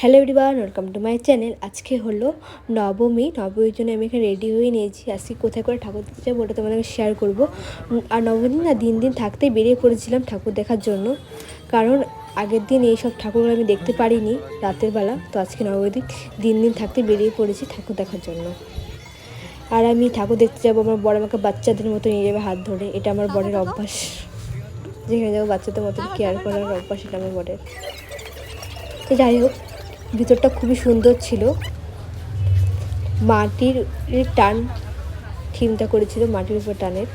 Hello everyone, welcome to my channel. আজকে হলো নবমীর জন্য আমি এখানে রেডি হয়ে নিয়েছি। আজকে কোথায় করে ঠাকুর দেখতে যাবো ওটা তোমাদের শেয়ার করবো। আর নবমী না দিন দিন থাকতেই বেরিয়ে পড়েছিলাম ঠাকুর দেখার জন্য, কারণ আগের দিন এইসব ঠাকুরগুলো আমি দেখতে পারিনি রাতের বেলা। তো আজকে নবমী দিন দিন থাকতে বেরিয়ে পড়েছি ঠাকুর দেখার জন্য। আর আমি ঠাকুর দেখতে যাবো, আমার বড় আমাকে বাচ্চাদের মতো নিয়ে যাবে হাত ধরে। এটা আমার বরের অভ্যাস, যেখানে যাবো বাচ্চাদের মতো কেয়ার করার অভ্যাস, এটা আমার বরের। তো যাই হোক, ভিতরটা খুবই সুন্দর ছিল। মাটির টান থিমটা করেছিল, মাটির উপর টানের।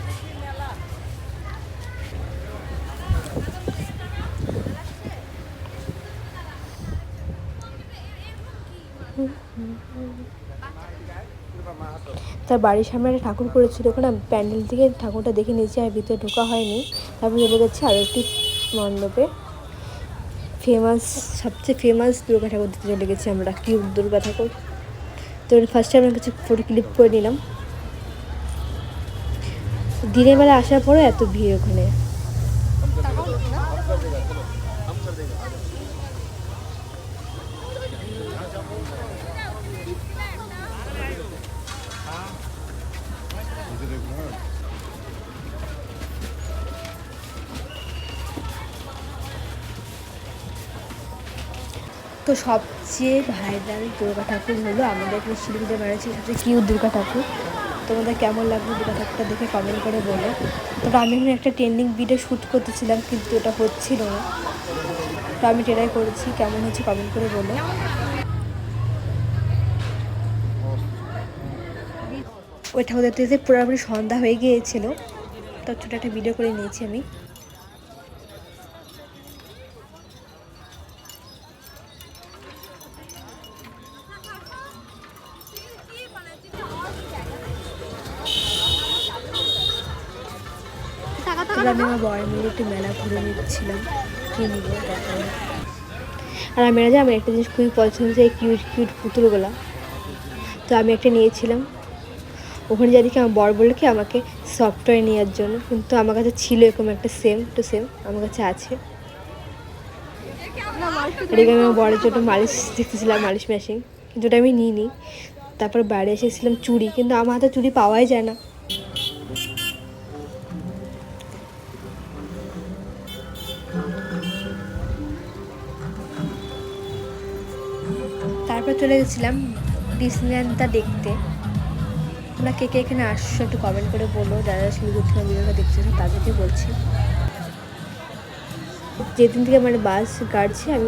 তার বাড়ির সামনে একটা ঠাকুর করেছিল, ওখানে প্যান্ডেল থেকে ঠাকুরটা দেখে নিয়েছি, আর ভিতরে ঢোকা হয়নি। তারপর চলে যাচ্ছে আরও একটি মণ্ডপে, সবচেয়ে ফেমাস দুর্গা ঠাকুর দিতে চলে গেছি আমরা, কিউট দুর্গা ঠাকুর। তো ফার্স্টে আমরা কিছু ফটো ক্লিক করে নিলাম। দিনের বেলা আসার পরে এত ভিড় ওখানে। তো সবচেয়ে ভাইরাল দুর্গা ঠাকুর হলো আমাদের এখানে শিলিগুড়িতে বানিয়েছে সবচেয়ে কিউট দুর্গা ঠাকুর। তোমাদের কেমন লাগলো দুর্গা ঠাকুরটা দেখে কমেন্ট করে বলো। তবে আমি এখানে একটা ট্রেন্ডিং ভিডিও শ্যুট করতেছিলাম, কিন্তু ওটা হচ্ছিল না। তো আমি ট্রাই করেছি, কেমন হচ্ছে কমেন্ট করে বলো। ওই ঠাকুর দেখতে দেখতে পুরোপুরি সন্ধ্যা হয়ে গিয়েছিল, তো ছোটো একটা ভিডিও করে নিয়েছি আমি। আমি আমার বরের মিলে একটু মেলা ঘুরে নিচ্ছিলাম, কী নিব দেখা। আর আমি আমার একটা জিনিস খুবই পছন্দ, এই কিউট কিউট পুতুলগুলো। তো আমি একটা নিয়েছিলাম। ওখানে যাদেরকে আমার বর বললো কি আমাকে সফটওয়্যার নেওয়ার জন্য, কিন্তু আমার কাছে ছিল এরকম একটা সেম টু সেম আমার কাছে আছে। এটাকে আমি আমার বরের জন্য মালিশ দেখতেছিলাম, মালিশ মেশিন, কিন্তু ওটা আমি নিইনি। তারপর বাইরে এসেছিলাম চুড়ি, কিন্তু আমার হাতে চুড়ি পাওয়াই যায় না। তারপর চলে গেছিলাম ডিসনিল্যান্ডটা দেখতে। তোমরা কে কে এখানে আসছো একটু কমেন্ট করে বলো, যারা শিলিগুড়ি থেকে ভিডিওটা দেখছো তাদেরকে বলছি। যেদিন থেকে বাস কাটছে আমি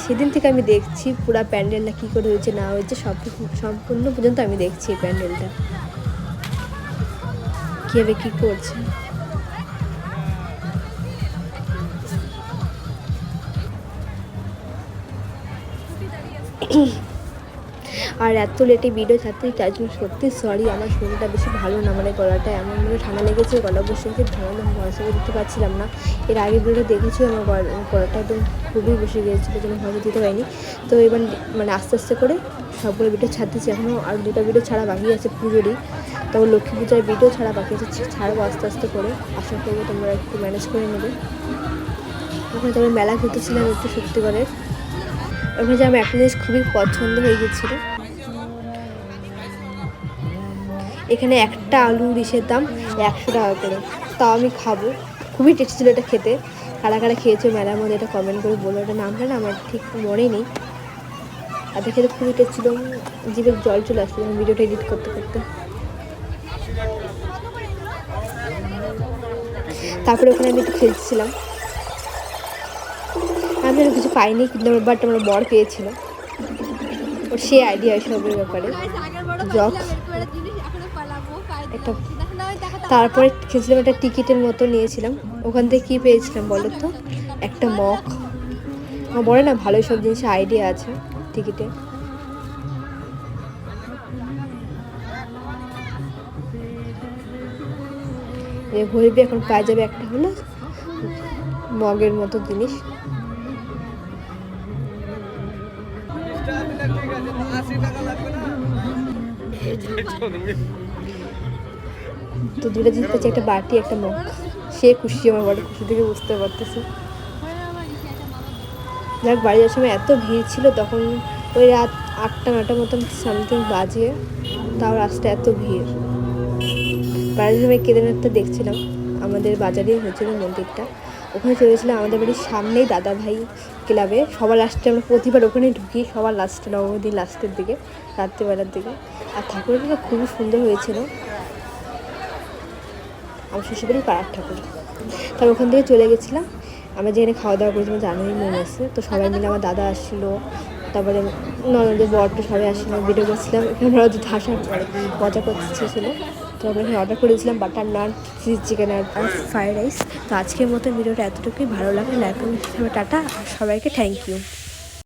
সেদিন থেকে আমি দেখছি পুরো প্যান্ডেলটা কী করে হয়েছে না হয়েছে, সম্পূর্ণ পর্যন্ত আমি দেখছি এই প্যান্ডেলটা কীভাবে কী করছে। আর এত লেটে ভিডিও ছাড়তে তার জন্য সত্যি সরি, আমার শরীরটা বেশি ভালো না, গলাটা এমনভাবে ঠান্ডা লেগেছে, গলা বসে ঠান্ডা ভরসা দিতে পারছিলাম না। এর আগে ভিডিওটা দেখেছি, আমার গলাটা একদম খুবই বসে গিয়েছিলো, যেন ভরসা দিতে পারিনি। তো এবার আস্তে আস্তে করে সবগুলো ভিডিও ছাড়তেছি, এখনও আর 2টা ভিডিও ছাড়া বাকি আছে পুজোরই। তবে লক্ষ্মী পূজার ভিডিও ছাড়া বাকি আছে, ছাড়বো আস্তে আস্তে করে। আশা করবো তোমরা একটু ম্যানেজ করে নেবে। ওখানে তবে মেলা ঘুরতেছিলাম একটু সত্যিকারের। ওখানে যে আমার একটা জিনিস খুবই পছন্দ হয়ে গেছিলো, এখানে একটা আলু ডিশের দাম 100 টাকা করে। তাও আমি খাবো, খুবই টেস্টি ছিল এটা খেতে। কারা কারা খেয়েছে মেলার মধ্যে এটা কমেন্ট করে বলো। এটা নামটা না আমার ঠিক মনে নেই, আর খেতে খুবই টেস্ট ছিল, জিভে জল চলে আসছিল ভিডিওটা এডিট করতে করতে। তারপরে ওখানে আমি একটু খেলছিলাম, আমি আর কিছু পাইনি, কিন্তু আমার বর পেয়েছিল, ওর সে আইডিয়া এসবের ব্যাপারে জক একটা। তারপরে খেয়েছিলাম একটা টিকিটের মতো নিয়েছিলাম, ওখান থেকে কী পেয়েছিলাম বলো তো, একটা মগ। আমার বলে না ভালোই সব জিনিসে আইডিয়া আছে টিকিটে। ঘুরবি এখন পাওয়া যাবে একটা হলো মগের মতো জিনিস। তো 2টা জিনিস পাচ্ছি, একটা বাটি একটা মগ। সে খুশি, আমার বড় খুশি থেকে বুঝতে পারতেছি। যাক বাড়ি যাওয়ার সময় এত ভিড় ছিল, তখন ওই রাত 8টা 9টার মতন সামথিং বাজে, তাও রাস্তায় এত ভিড়। বাড়ির সময় কেদারনাথটা দেখছিলাম, আমাদের বাজারেই হয়েছিল মন্দিরটা, ওখানে চলেছিলাম আমাদের বাড়ির সামনেই দাদা ভাই ক্লাবে। সবার লাস্টে আমরা প্রতিবার ওখানে ঢুকি, সবার লাস্টে, নবমীর লাস্টের দিকে, রাত্রিবেলার দিকে। আর ঠাকুরটা খুবই সুন্দর হয়েছিল, আমার শ্বশুরবাড়ির পাড়ার ঠাকুর। তারপর ওখান থেকে চলে গেছিলাম, আমরা যেখানে খাওয়া দাওয়া করেছিলাম জানুয়ারি মোমোসে, তো সবাই মিলে আমার দাদা আসছিলো, তারপরে ননদের বরটা সবাই আসছিলো, ভিডিও করছিলাম। আমরা হয়তো হাসা মজা করতেছিল। তো আমরা এখানে অর্ডার করেছিলাম বাটার নান, চিজ চিকেন আর ফ্রাইড রাইস। তো আজকের মতো ভিডিওটা এতটুকুই, ভালো লাগলে লাইক করুন, টাটা, আর সবাইকে থ্যাংক ইউ।